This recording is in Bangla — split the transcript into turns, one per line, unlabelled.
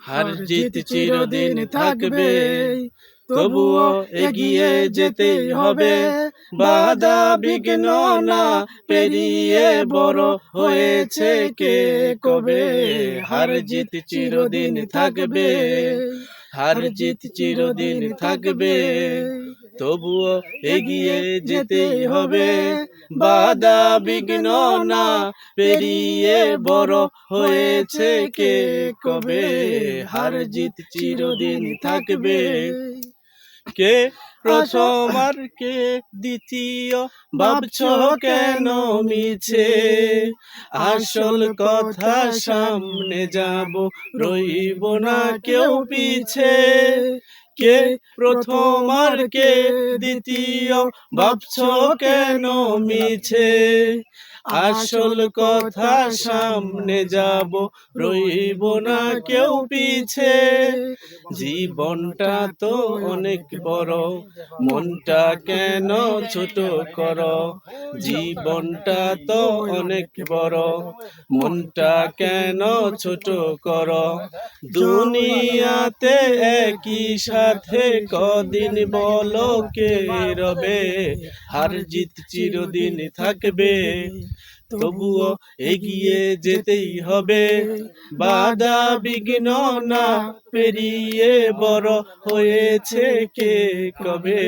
হার জিত চিরদিন থাকবে, তবুও এগিয়ে যেতেই হবে। বাধা বিঘ্ন না পেরিয়ে বড় হয়েছে কে কবে। হার জিত চিরদিন থাকবে, হার জিত চিরদিন থাকবে, তবুও এগিয়ে যেতেই হবে। বাধা বিঘ্ন না পেরিয়ে বড় হয়েছে কে কবে। হার জিত চিরদিন থাকবে। কে প্রথম আর কে দ্বিতীয় ভাবছো কেন মিছে, আসল কথা সামনে যাব, রইব না কেউ পিছে। কে প্রথম আর কে দ্বিতীয় ভাবছো কেন মিছে, আসল কথা সামনে যাব, রইব না কেউ পিছে। জীবনটা তো অনেক বড়, মনটা কেন ছোট করো। জীবনটা তো অনেক বড়, মনটা কেন ছোট করো। দুনিয়াতে একই সাথে কদিন বলো কে রবে। হার জিত চিরদিন থাকবে, তবুও এগিয়ে যেতেই হবে। বাধা বিঘ্ন না পেরিয়ে বড় হয়েছে কে কবে।